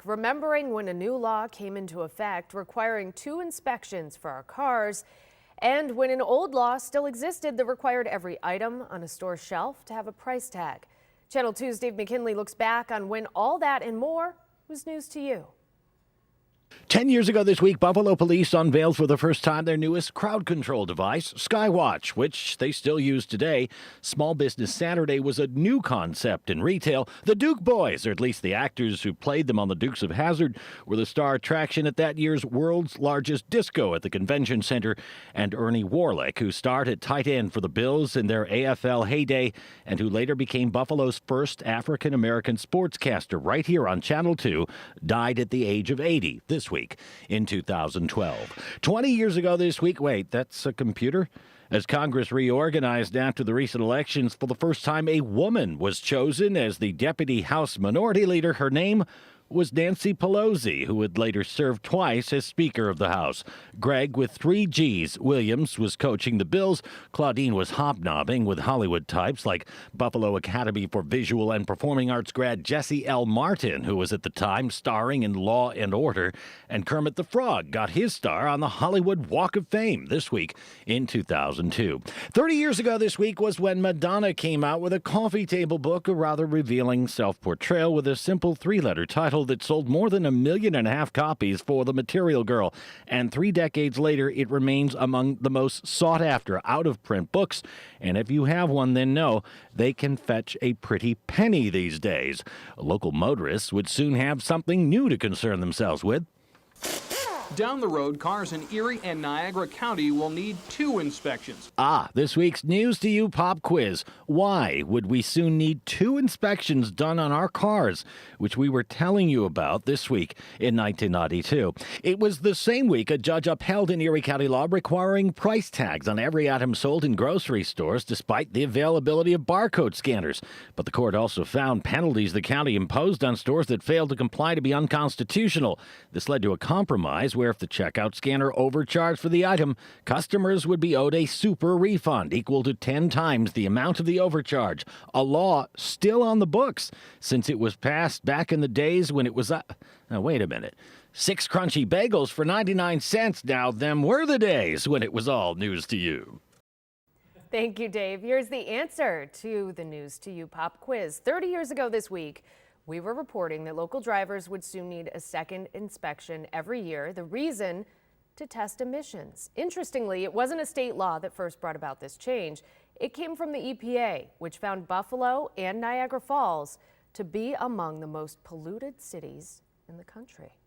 Remembering when a new law came into effect requiring 2 inspections for our cars, and when an old law still existed that required every item on a store shelf to have a price tag. Channel 2's Dave McKinley looks back on when all that and more was news to you. 10 years ago this week, Buffalo police unveiled for the first time their newest crowd control device, Skywatch, which they still use today. Small Business Saturday was a new concept in retail. The Duke Boys, or at least the actors who played them on the Dukes of Hazzard, were the star attraction at that year's world's largest disco at the convention center. And Ernie Warlick, who starred at tight end for the Bills in their AFL heyday and who later became Buffalo's first African-American sportscaster right here on Channel 2, died at the age of 80 this week in 2012. 20 years ago this week, wait, that's a computer? As Congress reorganized after the recent elections, for the first time a woman was chosen as the Deputy House Minority Leader. Her name was Nancy Pelosi, who would later serve twice as Speaker of the House. Greg, with 3 G's, Williams, was coaching the Bills. Claudine was hobnobbing with Hollywood types like Buffalo Academy for Visual and Performing Arts grad Jesse L. Martin, who was at the time starring in Law and Order. And Kermit the Frog got his star on the Hollywood Walk of Fame this week in 2002. 30 years ago this week was when Madonna came out with a coffee table book, a rather revealing self-portrayal with a simple 3-letter title that sold more than 1.5 million copies for The Material Girl. And 3 decades later, it remains among the most sought-after out-of-print books. And if you have one, then know they can fetch a pretty penny these days. Local motorists would soon have something new to concern themselves with. Down the road, cars in Erie and Niagara County will need 2 inspections. This week's News to You pop quiz. Why would we soon need 2 inspections done on our cars, which we were telling you about this week in 1992? It was the same week a judge upheld an Erie County law requiring price tags on every item sold in grocery stores, despite the availability of barcode scanners. But the court also found penalties the county imposed on stores that failed to comply to be unconstitutional. This led to a compromise where if the checkout scanner overcharged for the item, customers would be owed a super refund equal to 10 times the amount of the overcharge. A law still on the books since it was passed back in the days when it was now wait a minute. 6 crunchy bagels for 99 cents. Now them were the days when it was all news to you. Thank you, Dave. Here's the answer to the News to You pop quiz. 30 years ago this week, we were reporting that local drivers would soon need a second inspection every year. The reason? To test emissions. Interestingly, it wasn't a state law that first brought about this change. It came from the EPA, which found Buffalo and Niagara Falls to be among the most polluted cities in the country.